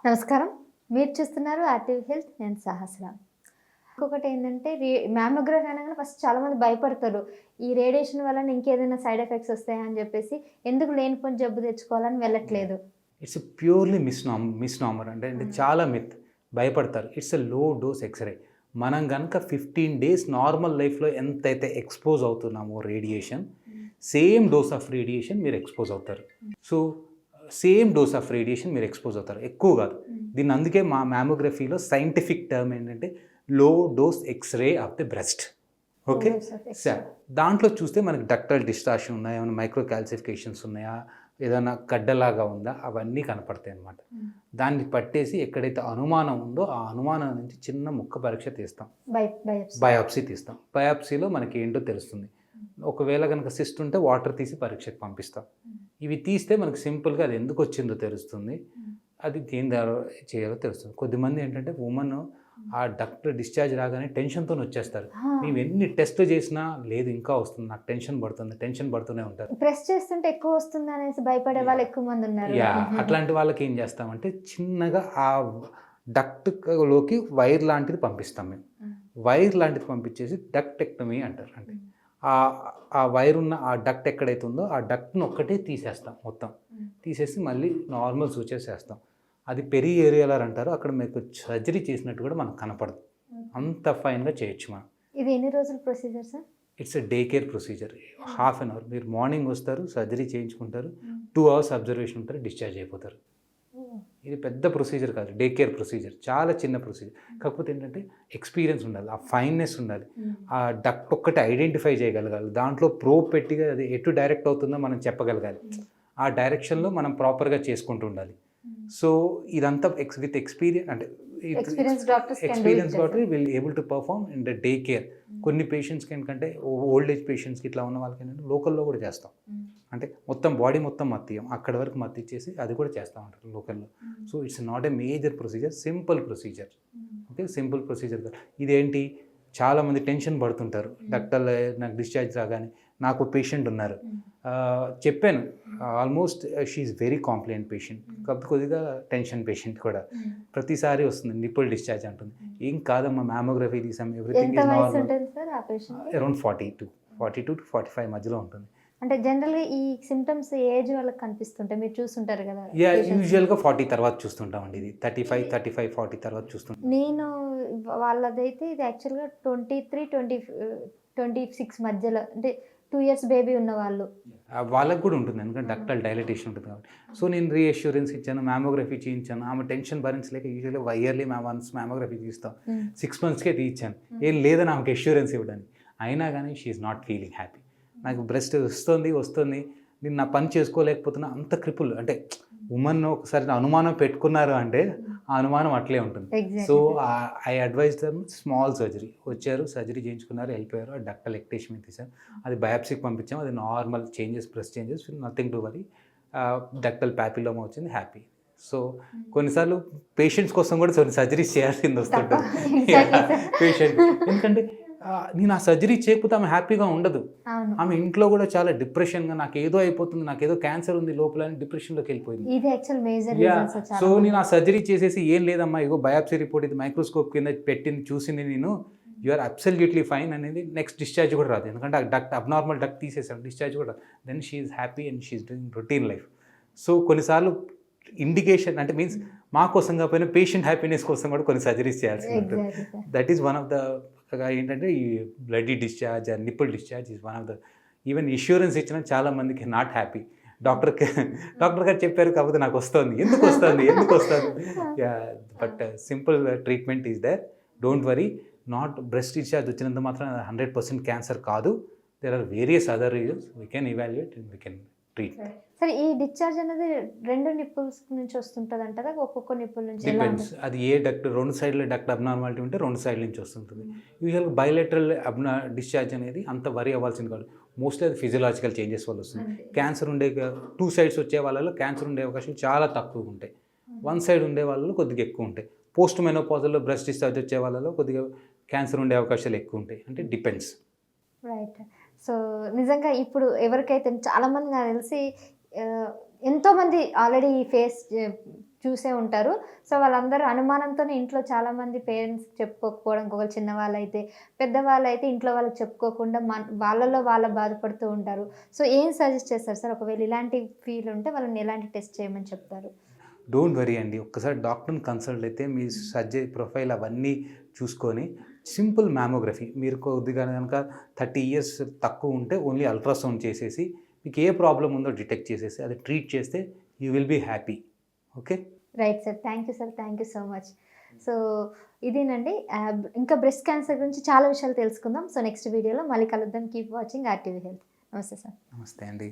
నమస్కారం. మీరు చూస్తున్నారు ఆర్టీవీ హెల్త్. నేను సహస్ర. ఇంకొకటి ఏంటంటే మ్యామోగ్రఫీ అనగానే ఫస్ట్ చాలామంది భయపడతారు. ఈ రేడియేషన్ వలన ఇంకేదైనా సైడ్ ఎఫెక్ట్స్ వస్తాయా అని చెప్పేసి ఎందుకు లేనిపోని జబ్బు తెచ్చుకోవాలని వెళ్ళట్లేదు. ఇట్స్ ప్యూర్లీ మిస్నామర్ అంటే చాలా మిత్. భయపడతారు. ఇట్స్ ఎ లో డోస్ ఎక్స్రే. మనం కనుక 15 days నార్మల్ లైఫ్లో ఎంతైతే ఎక్స్పోజ్ అవుతున్నామో radiation, same dose of radiation మీరు ఎక్స్పోజ్ అవుతారు. So same dose of radiation మీరు ఎక్స్పోజ్ అవుతారు, ఎక్కువ కాదు. దీన్ని అందుకే మా మ్యామోగ్రఫీలో సైంటిఫిక్ టర్మ్ ఏంటంటే low dose X-ray of the breast. Okay sir, దాంట్లో చూస్తే మనకి డక్టల్ డిస్టార్షన్ ఉన్నాయా, ఏమైనా మైక్రో క్యాల్సిఫికేషన్స్ ఉన్నాయా, ఏదైనా గడ్డలాగా ఉందా, అవన్నీ కనపడతాయి అన్నమాట. దాన్ని పట్టేసి ఎక్కడైతే అనుమానం ఉందో ఆ అనుమానం నుంచి చిన్న ముక్క పరీక్ష తీస్తాం, బయాప్సీ తీస్తాం. బయాప్సీలో మనకి ఏంటో తెలుస్తుంది. ఒకవేళ కనుక సిస్ట్ ఉంటే వాటర్ తీసి పరీక్షకు పంపిస్తాం. ఇవి తీస్తే మనకు సింపుల్గా అది ఎందుకు వచ్చిందో తెలుస్తుంది, అది దేని ద్వారా చేయాలో తెలుస్తుంది. కొద్దిమంది ఏంటంటే ఉమెన్ ఆ డక్ట్ డిశ్చార్జ్ రాగానే టెన్షన్తో వచ్చేస్తారు. మేము ఎన్ని టెస్ట్లు చేసినా లేదు ఇంకా వస్తుంది, నాకు టెన్షన్ పడుతూనే ఉంటారు. ప్రెస్ చేస్తుంటే ఎక్కువ వస్తుంది అనేసి భయపడే వాళ్ళు ఎక్కువ మంది ఉన్నారు. అట్లాంటి వాళ్ళకి ఏం చేస్తామంటే చిన్నగా ఆ డక్ట్లోకి వైర్ లాంటిది పంపిస్తాం మేము. వైర్ లాంటిది పంపించేసి డక్టెక్టమీ అంటారు. అంటే ఆ వైర్ ఉన్న ఆ డక్ట్ ఎక్కడైతే ఉందో ఆ డక్ట్ను ఒక్కటే తీసేస్తాం, మొత్తం తీసేసి మళ్ళీ నార్మల్ సూచర్స్ వేస్తాం. అది పెరి ఏరియాలర్ అంటారు. అక్కడ మీకు సర్జరీ చేసినట్టు కూడా మనకు కనపడదు, అంత ఫైన్గా చేయొచ్చు మనం. ఇది ఎన్ని రోజుల procedure sir? It's a day care procedure. 1/2 hour మీరు మార్నింగ్ వస్తారు, సర్జరీ చేయించుకుంటారు, 2 hours అబ్జర్వేషన్ ఉంటారు, డిశ్చార్జ్ అయిపోతారు. ఇది పెద్ద ప్రొసీజర్ కాదు, డే కేర్ ప్రొసీజర్, చాలా చిన్న ప్రొసీజర్. కాకపోతే ఏంటంటే ఎక్స్పీరియన్స్ ఉండాలి, ఆ ఫైన్నెస్ ఉండాలి, ఆ డక్ట్ ఒక్కటి ఐడెంటిఫై చేయగలగాలి, దాంట్లో ప్రోబ్ పెట్టిగా అది ఎటు డైరెక్ట్ అవుతుందో మనం చెప్పగలగాలి, ఆ డైరెక్షన్లో మనం ప్రాపర్గా చేసుకుంటూ ఉండాలి. సో ఇదంతా విత్ ఎక్స్పీరియన్స్, అంటే experience doctor will able to perform in the day care. కొన్ని పేషెంట్స్కి ఏంటంటే ఓల్డ్ ఏజ్ పేషెంట్స్కి ఇట్లా ఉన్న వాళ్ళకి ఏంటంటే లోకల్లో కూడా చేస్తాం. అంటే మొత్తం బాడీ మొత్తం మత్తియం, అక్కడ వరకు మత్తి ఇచ్చేసి అది కూడా చేస్తూ ఉంటారు లోకల్లో. So it's not a major procedure, simple procedure. Okay, simple procedure. ఇదేంటి, చాలామంది టెన్షన్ పడుతుంటారు. డాక్టర్ నాకు డిశ్చార్జ్ రాగానే, నాకు పేషెంట్ ఉన్నారు, చెప్పాను almost she's very compliant patient, కాకపోతే కొద్దిగా టెన్షన్ పేషెంట్ కూడా. ప్రతిసారి వస్తుంది నిప్పుల్ డిశ్చార్జ్ అంటుంది. ఏం కాదమ్మా, మ్యామోగ్రఫీ తీసాం, everything is normal. Around 42 to 45 మధ్యలో ఉంటుంది. అంటే జనరల్గా ఈ సిమ్టమ్స్ ఏజ్ వాళ్ళకి కనిపిస్తుంటాయి, మీరు చూస్తుంటారు కదా? యూజువల్గా 40 తర్వాత చూస్తుంటామండి. ఇది 35, 40 తర్వాత చూస్తుంటాం. నేను వాళ్ళదైతే ఇది యాక్చువల్గా 23-26 మధ్యలో, అంటే 2 years బేబీ ఉన్న వాళ్ళకు కూడా ఉంటుంది, ఎందుకంటే డక్టల్ డైలటేషన్ ఉంటుంది కాబట్టి. సో నేను రీఅష్యూరెన్స్ ఇచ్చాను, మ్యామోగ్రఫీ చేయించాను. ఆమె టెన్షన్ భరించలేక యూజువల్గా ఇయర్లీ వన్స్ మ్యామోగ్రఫీ తీస్తాం. 6 monthsకే తీయించాను, ఏం లేదని ఆమెకు అష్యూరెన్స్ ఇవ్వడానికి. అయినా కానీ షీఈ్ నాట్ ఫీలింగ్ హ్యాపీ. నాకు బ్రెస్ట్ వస్తుంది, నేను నా పని చేసుకోలేకపోతున్నా, అంత క్రిపుల్. అంటే ఉమెన్ ఒకసారి అనుమానం పెట్టుకున్నారు అంటే ఆ అనుమానం అట్లే ఉంటుంది. So I advise them small surgery. వచ్చారు, సర్జరీ చేయించుకున్నారు, వెళ్ళిపోయారు. ఆ డక్టల్ ఎక్టేషన్ తీసారు, అది బయాప్సీకి పంపించాము. అది normal changes, breast changes, nothing to worry. Ductal papilloma వచ్చింది, హ్యాపీ. సో కొన్నిసార్లు పేషెంట్స్ కోసం కూడా కొన్ని సర్జరీస్ చేయాల్సింది వస్తుంటుంది పేషెంట్. ఎందుకంటే నేను ఆ సర్జరీ చేయకపోతే ఆమె హ్యాపీగా ఉండదు. ఆమె ఇంట్లో కూడా చాలా డిప్రెషన్గా, నాకు ఏదో అయిపోతుంది, నాకు ఏదో క్యాన్సర్ ఉంది లోపల అని డిప్రెషన్లోకి వెళ్ళిపోయింది. సో నేను ఆ సర్జరీ చేసేసి, ఏం లేదమ్మా, ఇగో బయాప్సీ రిపోర్ట్, ఇది మైక్రోస్కోప్ కింద పెట్టింది, చూసింది నేను, యు ఆర్ అబ్సల్యూట్లీ ఫైన్ అనేది నెక్స్ట్ డిశ్చార్జ్ కూడా రాదు. ఎందుకంటే ఆ డక్ట్ అబ్నార్మల్ డక్ట్ తీసేసాం, డిశ్చార్జ్ కూడా రాదు. Then she's happy and she's doing routine life. So కొన్నిసార్లు ఇండికేషన్ అంటే మీన్స్ మా కోసం కాకపోయినా పేషెంట్ హ్యాపీనెస్ కోసం కూడా కొన్ని సర్జరీస్ చేయాల్సి ఉంటుంది. That is one of the ఏంటంటే ఈ bloody discharge and nipple discharge is one of the. Even insurance ఇచ్చిన చాలా మందికి నాట్ హ్యాపీ. డాక్టర్ గారు చెప్పారు కాకపోతే నాకు వస్తుంది, ఎందుకు వస్తుంది. But simple treatment is there, don't worry. Not breast discharge వచ్చినంత మాత్రం 100% క్యాన్సర్ కాదు. There are various other reasons, we can evaluate and we can treat. సరే, ఈ డిశ్చార్జ్ అనేది 2 nipples నుంచి వస్తుంటుంది అంటారా, ఒక్కొక్క నిప్పుల్ నుంచి? డిపెండ్స్, అది ఏ డక్ట్. 2 సైడ్ల డక్ట్ అబ్నార్మాలిటీ ఉంటే 2 సైడ్ల నుంచి వస్తుంటుంది. యూజువల్గా బైలేటరల్ డిశ్చార్జ్ అనేది అంత వరి అవ్వాల్సింది కాదు. మోస్ట్లీ అది ఫిజియలాజికల్ చేంజెస్ వల్ల వస్తుంది. క్యాన్సర్ ఉండే 2 sides వచ్చే వాళ్ళలో క్యాన్సర్ ఉండే అవకాశాలు చాలా తక్కువ ఉంటాయి. 1 side ఉండే వాళ్ళలో కొద్దిగా ఎక్కువ ఉంటాయి. పోస్ట్ మెనోపాజల్లో బ్రెస్ట్ డిశ్చార్జ్ వచ్చే వాళ్ళలో కొద్దిగా క్యాన్సర్ ఉండే అవకాశాలు ఎక్కువ ఉంటాయి. అంటే డిపెండ్స్. రైట్. సో నిజంగా ఇప్పుడు ఎవరికైతే చాలామంది నాకు తెలిసి ఎంతోమంది ఆల్రెడీ చూసే ఉంటారు. సో వాళ్ళందరూ అనుమానంతోనే ఇంట్లో చాలామంది పేరెంట్స్ చెప్పుకోకపోవడం, ఇంకొకరు చిన్నవాళ్ళైతే, పెద్దవాళ్ళైతే ఇంట్లో వాళ్ళకి చెప్పుకోకుండా వాళ్ళలో వాళ్ళు బాధపడుతూ ఉంటారు. సో ఏం సజెస్ట్ చేస్తారు సార్? ఒకవేళ ఇలాంటి ఫీల్ ఉంటే వాళ్ళని ఎలాంటి టెస్ట్ చేయమని చెప్తారు? డోంట్ వరీ అండి. ఒక్కసారి డాక్టర్ని కన్సల్ట్ అయితే మీ ప్రొఫైల్ అవన్నీ చూసుకొని సింపుల్ మ్యామోగ్రఫీ మీరు కొద్దిగా కనుక 30 ఇయర్స్ తక్కువ ఉంటే ఓన్లీ అల్ట్రాసౌండ్ చేసేసి మీకు ఏ ప్రాబ్లం ఉందో డిటెక్ట్ చేసేసి అది ట్రీట్ చేస్తే you will be happy. Okay, right sir. Thank you sir. Thank you so much. So ఇదేనండి. ఇంకా బ్రెస్ట్ క్యాన్సర్ గురించి చాలా విషయాలు తెలుసుకుందాం. సో నెక్స్ట్ వీడియోలో మళ్ళీ కలుద్దాం. Keep watching RTV health. నమస్తే సార్. నమస్తే అండి.